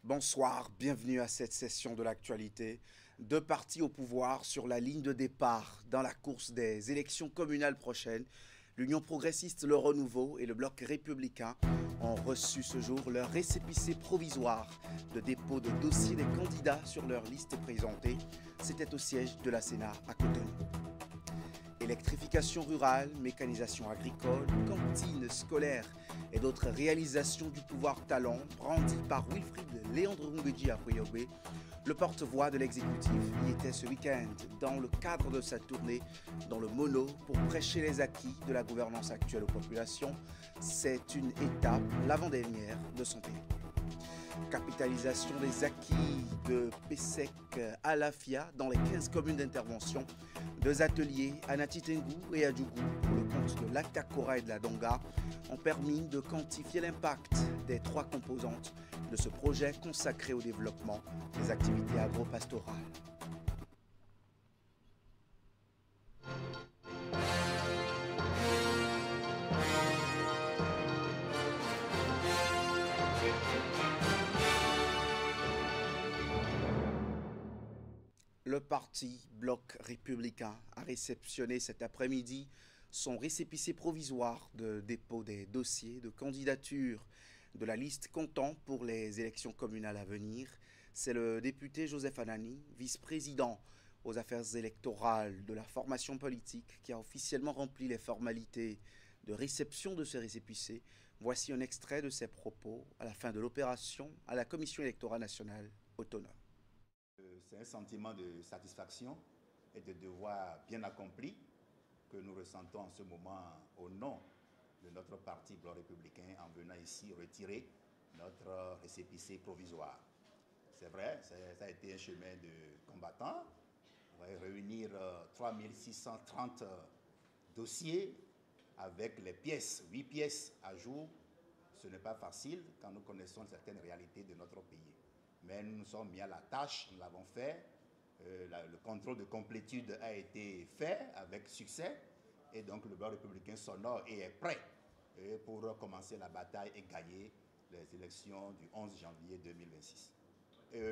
Bonsoir, bienvenue à cette session de l'actualité. Deux partis au pouvoir sur la ligne de départ dans la course des élections communales prochaines. L'Union progressiste, le Renouveau et le Bloc républicain ont reçu ce jour leur récépissé provisoire de dépôt de dossiers des candidats sur leur liste présentée. C'était au siège de la Sénat à Cotonou. Électrification rurale, mécanisation agricole, cantines scolaires et d'autres réalisations du pouvoir talent brandies par Wilfrid Léandre Rungeji Apriogbe, le porte-voix de l'exécutif, y était ce week-end dans le cadre de sa tournée dans le Mono pour prêcher les acquis de la gouvernance actuelle aux populations. C'est une étape, l'avant-dernière, de son pays. Capitalisation des acquis de PESEC à Lafia dans les 15 communes d'intervention. Deux ateliers à Natitengu et à Djougou pour le compte de l'Aktakora et de la Donga ont permis de quantifier l'impact des trois composantes de ce projet consacré au développement des activités agro-pastorales. Le parti Bloc républicain a réceptionné cet après-midi son récépissé provisoire de dépôt des dossiers de candidature de la liste comptant pour les élections communales à venir. C'est le député Joseph Anani, vice-président aux affaires électorales de la formation politique, qui a officiellement rempli les formalités de réception de ce récépissé. Voici un extrait de ses propos à la fin de l'opération à la Commission électorale nationale autonome. C'est un sentiment de satisfaction et de devoir bien accompli que nous ressentons en ce moment au nom de notre parti Bloc républicain en venant ici retirer notre récépissé provisoire. C'est vrai, ça a été un chemin de combattant. On va réunir 3630 dossiers avec les pièces, 8 pièces à jour. Ce n'est pas facile quand nous connaissons certaines réalités de notre pays. Mais nous nous sommes mis à la tâche, nous l'avons fait. Le contrôle de complétude a été fait avec succès. Et donc le Bloc républicain s'honore et est prêt pour commencer la bataille et gagner les élections du 11 janvier 2026.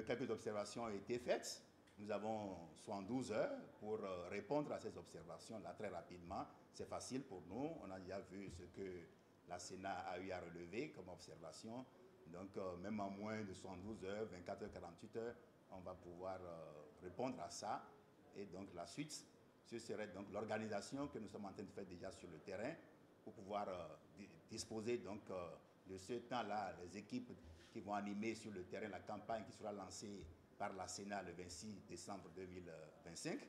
Quelques observations ont été faites. Nous avons 72 heures pour répondre à ces observations-là très rapidement. C'est facile pour nous. On a déjà vu ce que la Sénat a eu à relever comme observation. Donc, même en moins de 72 heures, 24 heures, 48 heures, on va pouvoir répondre à ça. Et donc, la suite, ce serait donc l'organisation que nous sommes en train de faire déjà sur le terrain pour pouvoir disposer donc de ce temps-là, les équipes qui vont animer sur le terrain la campagne qui sera lancée par la Sénat le 26 décembre 2025,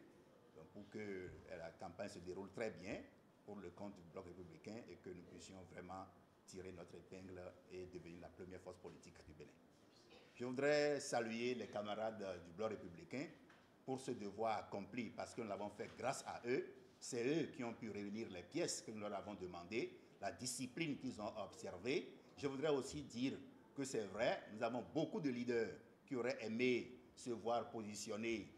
donc pour que la campagne se déroule très bien pour le compte du Bloc républicain et que nous puissions vraiment tirer notre épingle et devenir la première force politique du Bénin. Je voudrais saluer les camarades du Bloc républicain pour ce devoir accompli, parce que nous l'avons fait grâce à eux. C'est eux qui ont pu réunir les pièces que nous leur avons demandées, la discipline qu'ils ont observée. Je voudrais aussi dire que c'est vrai, nous avons beaucoup de leaders qui auraient aimé se voir positionnés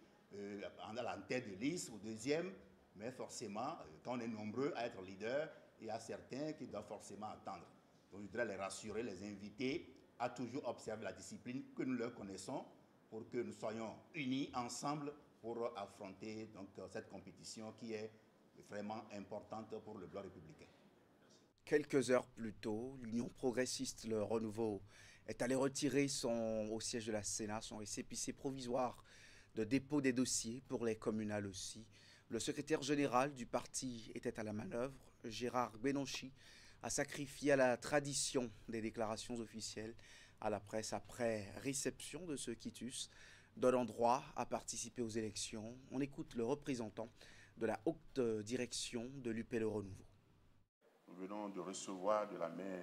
en la tête de liste ou deuxième, mais forcément, quand on est nombreux à être leader, il y a certains qui doivent forcément attendre. Donc, je voudrais les rassurer, les inviter à toujours observer la discipline que nous leur connaissons pour que nous soyons unis ensemble pour affronter donc, cette compétition qui est vraiment importante pour le Bloc républicain. Quelques heures plus tôt, l'Union progressiste, le Renouveau, est allé retirer au siège de la Sénat son récépissé provisoire de dépôt des dossiers pour les communales aussi. Le secrétaire général du parti était à la manœuvre. Gérard Benonchi a sacrifié à la tradition des déclarations officielles à la presse après réception de ce quitus, donnant droit à participer aux élections. On écoute le représentant de la haute direction de l'UP Le Renouveau. Nous venons de recevoir de la main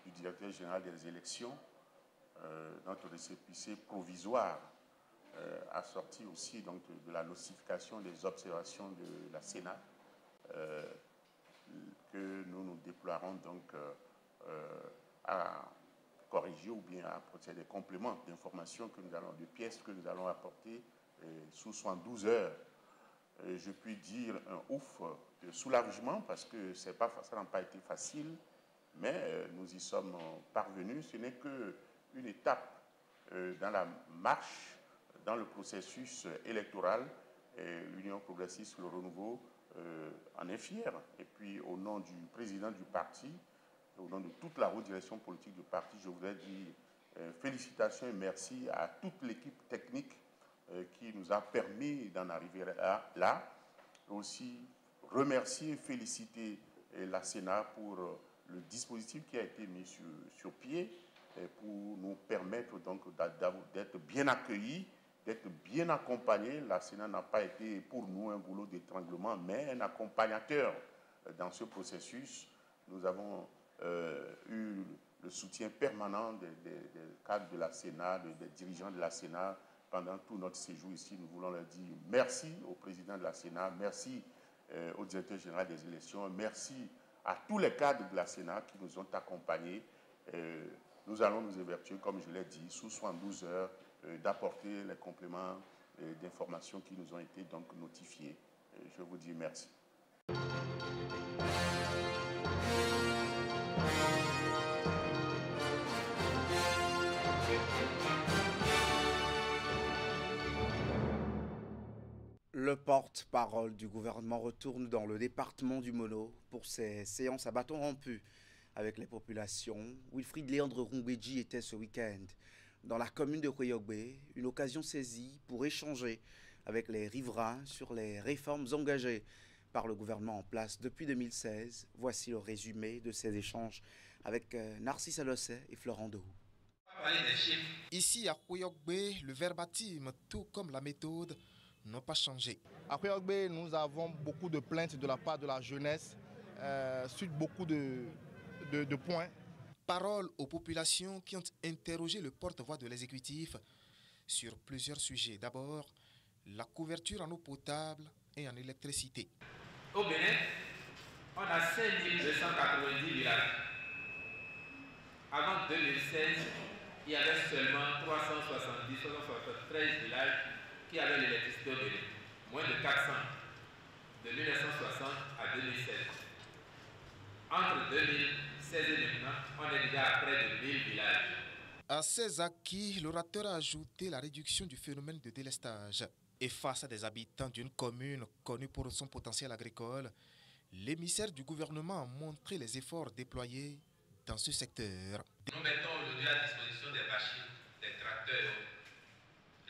du directeur général des élections notre récépissé provisoire assorti aussi donc, de la notification des observations de la Sénat que nous déploierons donc à corriger ou bien à procéder des compléments d'informations que nous allons, de pièces que nous allons apporter sous 72 heures. Je puis dire un ouf de soulagement parce que ça n'a pas été facile, mais nous y sommes parvenus. Ce n'est qu'une étape dans la marche, dans le processus électoral. L'Union progressiste, le renouveau, en est fière. Et puis, au nom du président du parti, au nom de toute la haute direction politique du parti, je voudrais dire félicitations et merci à toute l'équipe technique qui nous a permis d'en arriver là. Aussi, remercier et féliciter la Sénat pour le dispositif qui a été mis sur pied pour nous permettre donc d'être bien accueillis, d'être bien accompagnés. La Sénat n'a pas été pour nous un goulot d'étranglement, mais un accompagnateur dans ce processus. Nous avons eu le soutien permanent des cadres de la Sénat, des dirigeants de la Sénat pendant tout notre séjour ici. Nous voulons leur dire merci au président de la Sénat, merci au directeur général des élections, merci à tous les cadres de la Sénat qui nous ont accompagnés. Nous allons nous évertuer, comme je l'ai dit, sous 72 heures, d'apporter les compléments d'informations qui nous ont été donc notifiés. Je vous dis merci. Le porte-parole du gouvernement retourne dans le département du Mono pour ses séances à bâton rompu avec les populations. Wilfried Léandre Rungbeji était ce week-end dans la commune de Kouéogbe, une occasion saisie pour échanger avec les riverains sur les réformes engagées par le gouvernement en place depuis 2016. Voici le résumé de ces échanges avec Narcisse Alossé et Florent Dehou. Ici à Kouéogbe, le verbatim, tout comme la méthode, n'ont pas changé. À Kouéogbe, nous avons beaucoup de plaintes de la part de la jeunesse sur beaucoup de points. Parole aux populations qui ont interrogé le porte-voix de l'exécutif sur plusieurs sujets. D'abord, la couverture en eau potable et en électricité. Au Bénin, on a 5290 villages. Avant 2016, il y avait seulement 373 villages qui avaient l'électricité au Bénin. Moins de 400 de 1960 à 2016. Entre 2016 et maintenant, on est déjà à près de 1000 villages. À ces acquis, l'orateur a ajouté la réduction du phénomène de délestage. Et face à des habitants d'une commune connue pour son potentiel agricole, l'émissaire du gouvernement a montré les efforts déployés dans ce secteur. Nous mettons aujourd'hui à disposition des machines, des tracteurs.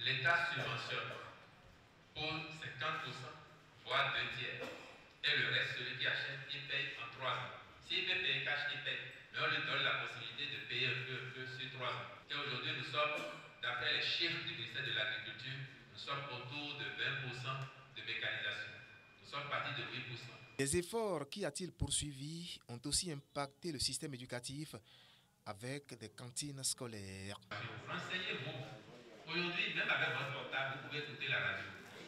L'État subventionne pour 50%, voire 2 tiers. Et le reste, celui qui achète, il paye en 3 ans. S'il veut payer cash, il paye. Mais on lui donne la possibilité de payer un peu sur 3 ans. Et aujourd'hui, nous sommes, d'après les chiffres du ministère de l'Agriculture, nous sommes autour de 20% de mécanisation. Nous sommes partis de 8%. Les efforts qui a-t-il poursuivis ont aussi impacté le système éducatif avec des cantines scolaires. Vous renseignez beaucoup. Aujourd'hui, même avec votre portable, vous pouvez écouter la radio.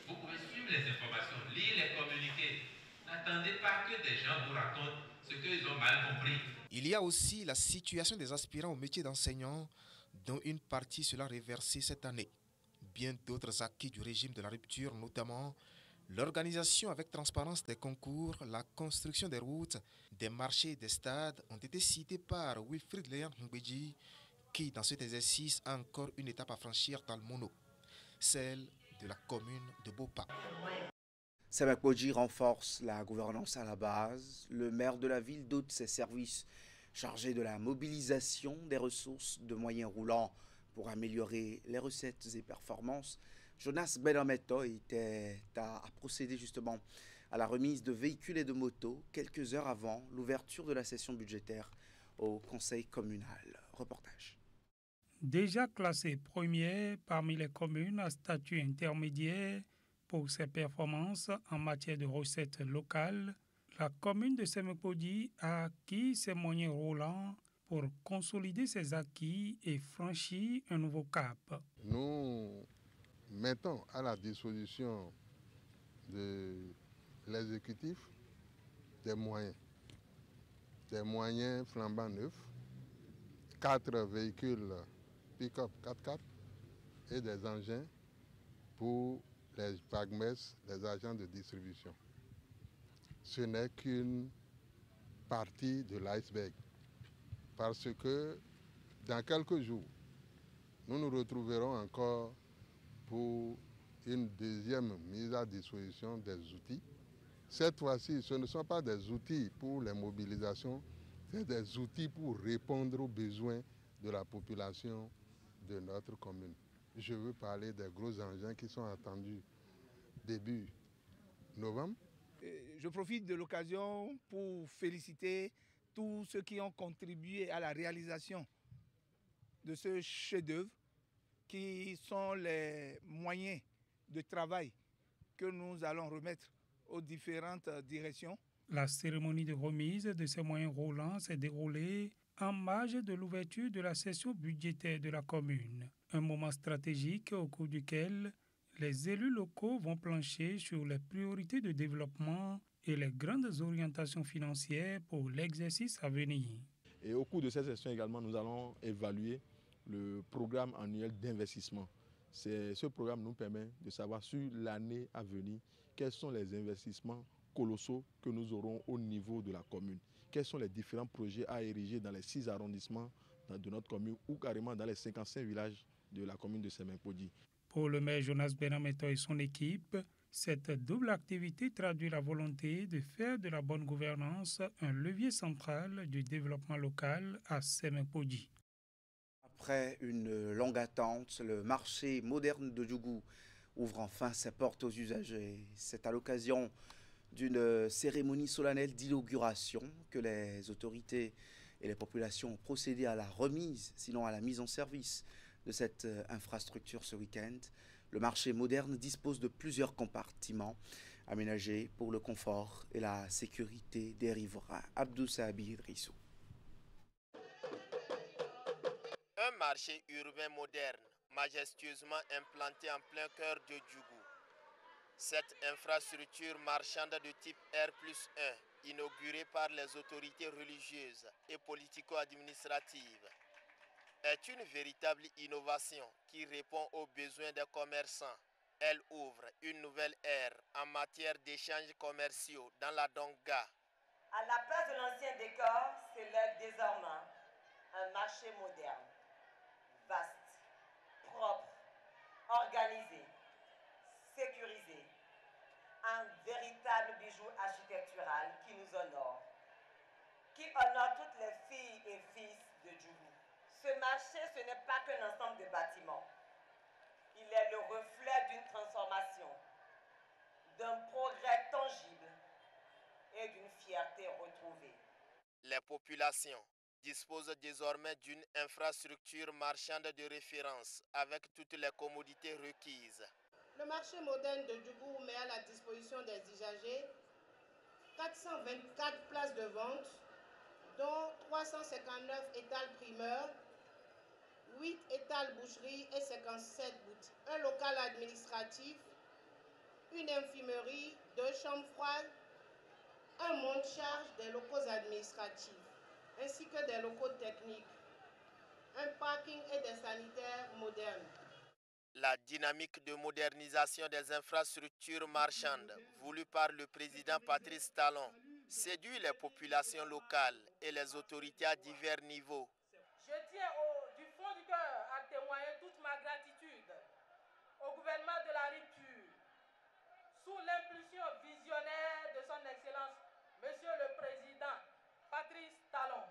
Vous pouvez suivre les informations, lire les communiqués. N'attendez pas que des gens vous racontent ce qu'ils ont mal compris. Il y a aussi la situation des aspirants au métier d'enseignant, dont une partie sera reversée cette année. Bien d'autres acquis du régime de la rupture, notamment l'organisation avec transparence des concours, la construction des routes, des marchés et des stades, ont été cités par Wilfried Léandre Rungbeji, qui, dans cet exercice, a encore une étape à franchir dans le Mono, celle de la commune de Bopa. Semakboji renforce la gouvernance à la base. Le maire de la ville dote ses services chargés de la mobilisation des ressources de moyens roulants pour améliorer les recettes et performances. Jonas Benameto a procédé justement à la remise de véhicules et de motos quelques heures avant l'ouverture de la session budgétaire au conseil communal. Reportage. Déjà classée première parmi les communes à statut intermédiaire pour ses performances en matière de recettes locales, la commune de Semakboji a acquis ses moyens roulants pour consolider ses acquis et franchir un nouveau cap. Nous mettons à la disposition de l'exécutif des moyens flambant neufs, 4 véhicules pick-up 4x4 et des engins pour les PAGMES, les agents de distribution. Ce n'est qu'une partie de l'iceberg parce que dans quelques jours, nous nous retrouverons encore pour une deuxième mise à disposition des outils. Cette fois-ci, ce ne sont pas des outils pour les mobilisations, c'est des outils pour répondre aux besoins de la population de notre commune. Je veux parler des gros engins qui sont attendus début novembre. Je profite de l'occasion pour féliciter tous ceux qui ont contribué à la réalisation de ce chef-d'œuvre, qui sont les moyens de travail que nous allons remettre aux différentes directions. La cérémonie de remise de ces moyens roulants s'est déroulée en marge de l'ouverture de la session budgétaire de la commune. Un moment stratégique au cours duquel les élus locaux vont plancher sur les priorités de développement et les grandes orientations financières pour l'exercice à venir. Et au cours de cette session également, nous allons évaluer le programme annuel d'investissement. Ce programme nous permet de savoir sur l'année à venir quels sont les investissements colossaux que nous aurons au niveau de la commune. Quels sont les différents projets à ériger dans les 6 arrondissements de notre commune ou carrément dans les 55 villages de la commune de Semenpodji. Pour le maire Jonas Benameto et son équipe, cette double activité traduit la volonté de faire de la bonne gouvernance un levier central du développement local à Semenpodji. Après une longue attente, le marché moderne de Djougou ouvre enfin ses portes aux usagers. C'est à l'occasion d'une cérémonie solennelle d'inauguration que les autorités et les populations ont procédé à la remise, sinon à la mise en service de cette infrastructure ce week-end. Le marché moderne dispose de plusieurs compartiments aménagés pour le confort et la sécurité des riverains. Abdou Sahabi Idrissou. Un marché urbain moderne, majestueusement implanté en plein cœur de Djougou. Cette infrastructure marchande de type R+1, inaugurée par les autorités religieuses et politico-administratives, est une véritable innovation qui répond aux besoins des commerçants. Elle ouvre une nouvelle ère en matière d'échanges commerciaux dans la Donga. À la place de l'ancien décor, c'est là désormais un marché moderne, vaste, propre, organisé, sécurisé, un véritable bijou architectural qui nous honore, qui honore toutes les filles et fils de Djougou. Ce marché, ce n'est pas qu'un ensemble de bâtiments. Il est le reflet d'une transformation, d'un progrès tangible et d'une fierté retrouvée. Les populations disposent désormais d'une infrastructure marchande de référence avec toutes les commodités requises. Le marché moderne de Djougou met à la disposition des usagers 424 places de vente, dont 359 étals primeurs, 8 étals boucherie et 57 boutiques. Un local administratif, une infirmerie, 2 chambres froides, un monte-charge des locaux administratifs, ainsi que des locaux techniques, un parking et des sanitaires modernes. La dynamique de modernisation des infrastructures marchandes voulue par le président Patrice Talon séduit les populations locales et les autorités à divers niveaux. Je tiens du fond du cœur à témoigner toute ma gratitude au gouvernement de la rupture, sous l'impulsion visionnaire de son Excellence, Monsieur le Président Patrice Talon.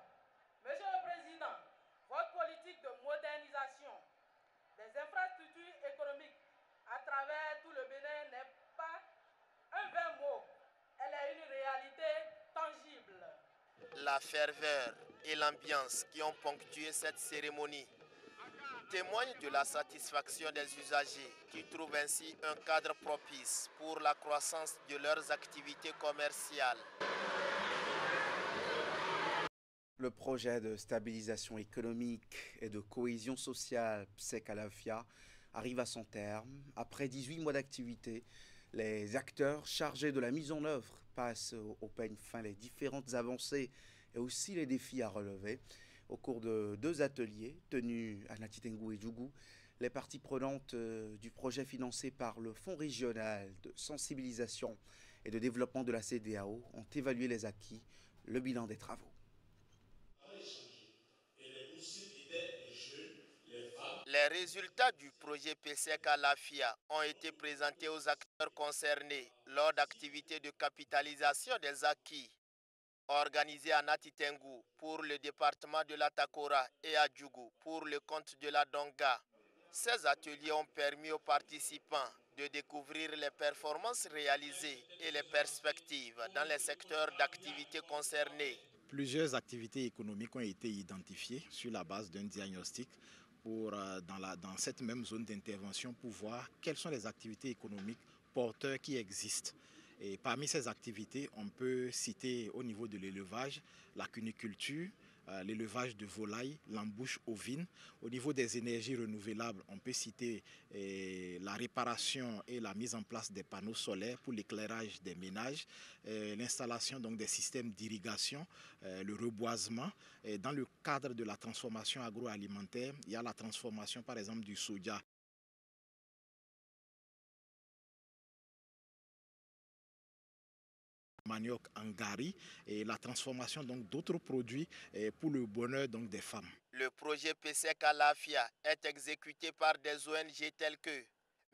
Monsieur le Président, votre politique de modernisation des infrastructures économiques à travers tout le Bénin n'est pas un vain mot, elle est une réalité tangible. La ferveur et l'ambiance qui ont ponctué cette cérémonie témoignent de la satisfaction des usagers qui trouvent ainsi un cadre propice pour la croissance de leurs activités commerciales. Le projet de stabilisation économique et de cohésion sociale PSEC Alafia arrive à son terme. Après 18 mois d'activité, les acteurs chargés de la mise en œuvre passent au peigne fin les différentes avancées et aussi les défis à relever. Au cours de 2 ateliers tenus à Natitengu et Djougou, les parties prenantes du projet financé par le Fonds régional de sensibilisation et de développement de la CEDEAO ont évalué les acquis, le bilan des travaux. Les résultats du projet PSEC à l'AFIA ont été présentés aux acteurs concernés lors d'activités de capitalisation des acquis organisées à Natitengu pour le département de la Takora et à Djougou pour le compte de la Donga. Ces ateliers ont permis aux participants de découvrir les performances réalisées et les perspectives dans les secteurs d'activité concernés. Plusieurs activités économiques ont été identifiées sur la base d'un diagnostic pour, dans cette même zone d'intervention, pour voir quelles sont les activités économiques porteurs qui existent. Et parmi ces activités, on peut citer au niveau de l'élevage, la cuniculture, l'élevage de volailles, l'embouche ovine. Au niveau des énergies renouvelables, on peut citer la réparation et la mise en place des panneaux solaires pour l'éclairage des ménages, l'installation donc des systèmes d'irrigation, le reboisement. Et dans le cadre de la transformation agroalimentaire, il y a la transformation par exemple du soja manioc en gari et la transformation donc d'autres produits pour le bonheur donc des femmes. Le projet PSEC à l'AFIA est exécuté par des ONG telles que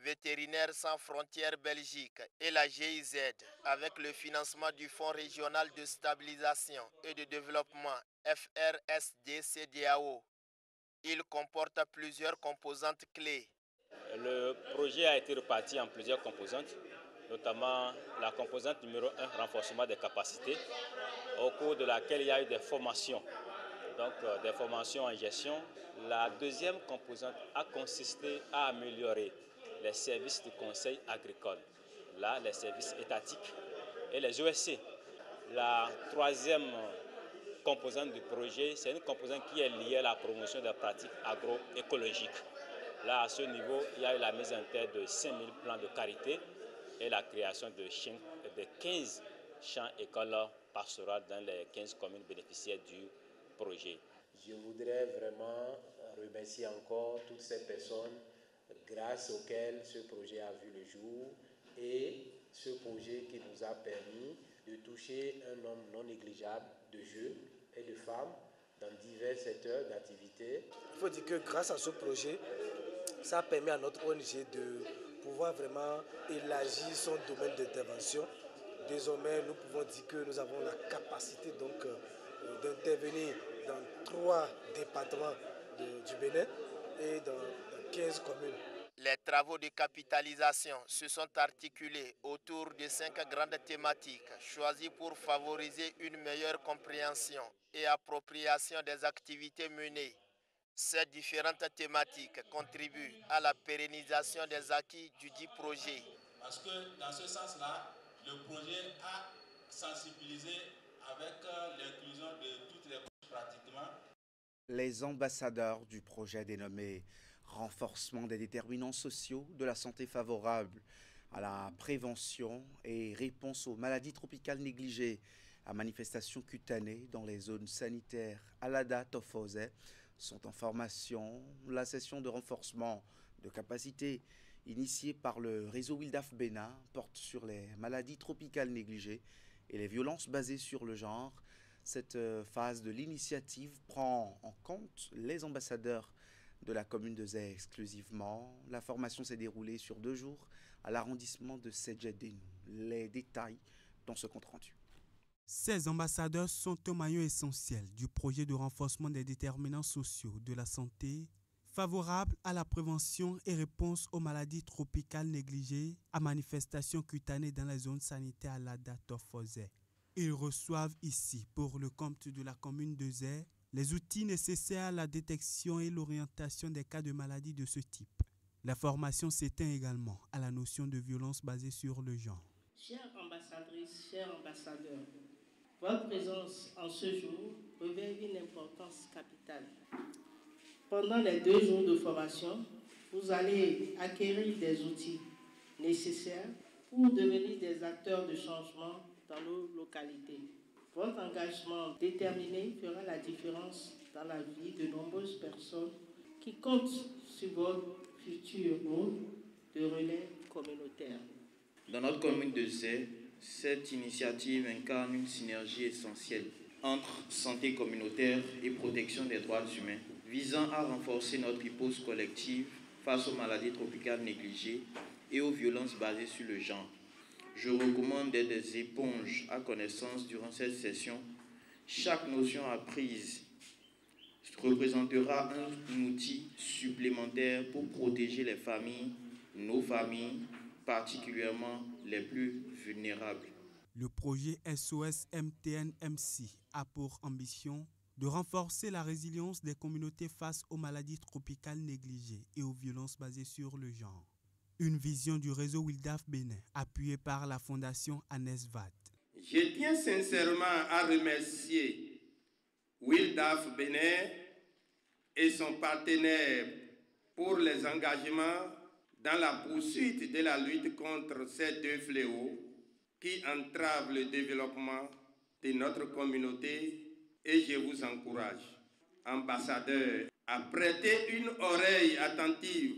Vétérinaires sans frontières Belgique et la GIZ avec le financement du Fonds régional de stabilisation et de développement FRSD-CEDEAO. Il comporte plusieurs composantes clés. Le projet a été réparti en plusieurs composantes, notamment la composante numéro 1, renforcement des capacités, au cours de laquelle il y a eu des formations, donc des formations en gestion. La deuxième composante a consisté à améliorer les services de conseil agricole, là les services étatiques et les OSC. La troisième composante du projet, c'est une composante qui est liée à la promotion des pratiques agroécologiques. Là, à ce niveau, il y a eu la mise en tête de 5000 plans de carité et la création de 15 champs écoles pastorales dans les 15 communes bénéficiaires du projet. Je voudrais vraiment remercier encore toutes ces personnes grâce auxquelles ce projet a vu le jour et ce projet qui nous a permis de toucher un nombre non négligeable de jeunes et de femmes dans divers secteurs d'activité. Il faut dire que grâce à ce projet, ça a permis à notre ONG de pouvoir vraiment élargir son domaine d'intervention. Désormais, nous pouvons dire que nous avons la capacité donc d'intervenir dans 3 départements du Bénin et dans 15 communes. Les travaux de capitalisation se sont articulés autour de 5 grandes thématiques choisies pour favoriser une meilleure compréhension et appropriation des activités menées. Ces différentes thématiques contribuent à la pérennisation des acquis du dit projet. Parce que dans ce sens-là, le projet a sensibilisé avec l'inclusion de toutes les couches pratiquement. Les ambassadeurs du projet dénommé renforcement des déterminants sociaux de la santé favorable à la prévention et réponse aux maladies tropicales négligées à manifestations cutanées dans les zones sanitaires Alada Tofose sont en formation. La session de renforcement de capacité initiée par le réseau Wildaf Bénin porte sur les maladies tropicales négligées et les violences basées sur le genre. Cette phase de l'initiative prend en compte les ambassadeurs de la commune de Zé exclusivement. La formation s'est déroulée sur 2 jours à l'arrondissement de Sedjedénou. Les détails dans ce compte-rendu. Ces ambassadeurs sont un maillon essentiel du projet de renforcement des déterminants sociaux de la santé favorable à la prévention et réponse aux maladies tropicales négligées à manifestations cutanées dans les zones sanitaires à Alada Tofose. Ils reçoivent ici, pour le compte de la commune de Zé, les outils nécessaires à la détection et l'orientation des cas de maladies de ce type. La formation s'éteint également à la notion de violence basée sur le genre. Chères ambassadrices, chers ambassadeurs, votre présence en ce jour revêt une importance capitale. Pendant les 2 jours de formation, vous allez acquérir des outils nécessaires pour devenir des acteurs de changement dans nos localités. Votre engagement déterminé fera la différence dans la vie de nombreuses personnes qui comptent sur votre futur rôle de relais communautaire. Dans notre commune de Zé, cette initiative incarne une synergie essentielle entre santé communautaire et protection des droits humains. visant à renforcer notre riposte collective face aux maladies tropicales négligées et aux violences basées sur le genre. Je recommande d'être des éponges à connaissance durant cette session. Chaque notion apprise représentera un outil supplémentaire pour protéger les familles, nos familles, particulièrement les plus vulnérables. Le projet SOS-MTN-MC a pour ambition de renforcer la résilience des communautés face aux maladies tropicales négligées et aux violences basées sur le genre. Une vision du réseau WILDAF Bénin, appuyée par la fondation ANESVAT. Je tiens sincèrement à remercier WILDAF Bénin et son partenaire pour les engagements dans la poursuite de la lutte contre ces deux fléaux qui entravent le développement de notre communauté, et je vous encourage, ambassadeur, à prêter une oreille attentive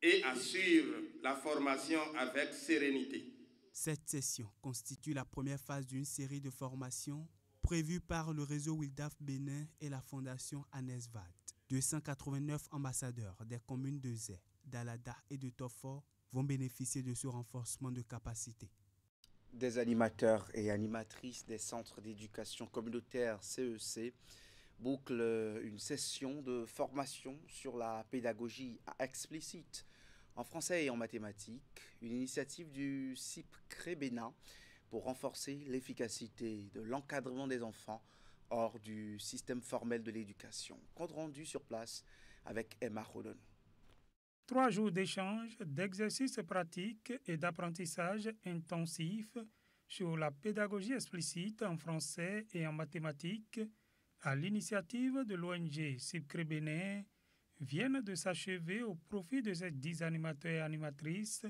et à suivre la formation avec sérénité. Cette session constitue la première phase d'une série de formations prévues par le réseau WILDAF Bénin et la fondation ANESVAT. 289 ambassadeurs des communes de Zé, d'Alada et de Tofo vont bénéficier de ce renforcement de capacité. Des animateurs et animatrices des centres d'éducation communautaire CEC bouclent une session de formation sur la pédagogie explicite en français et en mathématiques, une initiative du CIPCRE Bénin pour renforcer l'efficacité de l'encadrement des enfants hors du système formel de l'éducation. Compte rendu sur place avec Emma Rodon. 3 jours d'échanges, d'exercices pratiques et d'apprentissage intensif sur la pédagogie explicite en français et en mathématiques à l'initiative de l'ONG CIPCRE Bénin viennent de s'achever au profit de ces 10 animateurs et animatrices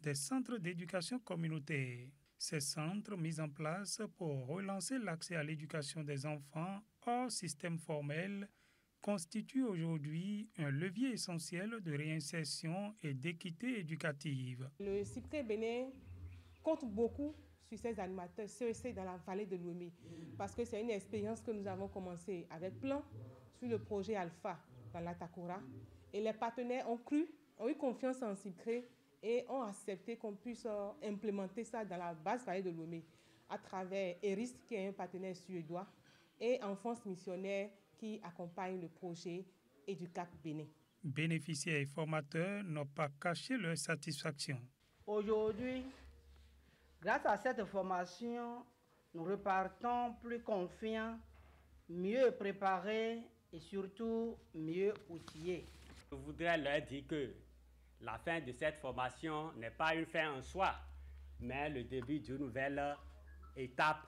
des centres d'éducation communautaire. Ces centres mis en place pour relancer l'accès à l'éducation des enfants hors système formel constituent aujourd'hui un levier essentiel de réinsertion et d'équité éducative. Le CIPCRE Bénin compte beaucoup sur ces animateurs CEC dans la vallée de Lomé parce que c'est une expérience que nous avons commencée avec Plan sur le projet Alpha dans l'Atakora et les partenaires ont eu confiance en CIPCRE et ont accepté qu'on puisse implémenter ça dans la basse vallée de Lomé à travers ERIS qui est un partenaire suédois et Enfance Missionnaire qui accompagne le projet EduCap Bénin. Bénéficiaires et formateurs n'ont pas caché leur satisfaction. Aujourd'hui, grâce à cette formation, nous repartons plus confiants, mieux préparés et surtout mieux outillés. Je voudrais leur dire que la fin de cette formation n'est pas une fin en soi, mais le début d'une nouvelle étape,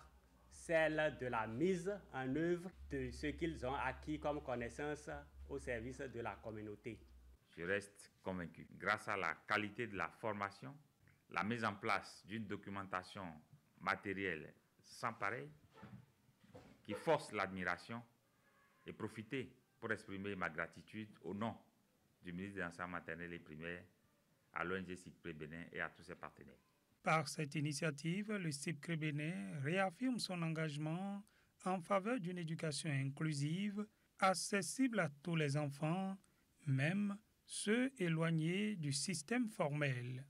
celle de la mise en œuvre de ce qu'ils ont acquis comme connaissance au service de la communauté. Je reste convaincu, grâce à la qualité de la formation, la mise en place d'une documentation matérielle sans pareil, qui force l'admiration, et profiter pour exprimer ma gratitude au nom du ministre de l'Enseignement maternel et primaire, à l'ONG CIPCRE Bénin et à tous ses partenaires. Par cette initiative, le CIPCRE Bénin réaffirme son engagement en faveur d'une éducation inclusive, accessible à tous les enfants, même ceux éloignés du système formel.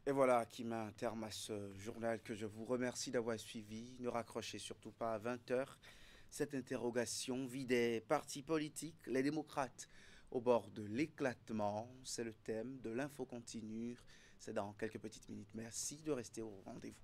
Et voilà qui met un terme à ce journal que je vous remercie d'avoir suivi. Ne raccrochez surtout pas à 20h. Cette interrogation vit des partis politiques, les démocrates, au bord de l'éclatement. C'est le thème de l'info continue. C'est dans quelques petites minutes. Merci de rester au rendez-vous.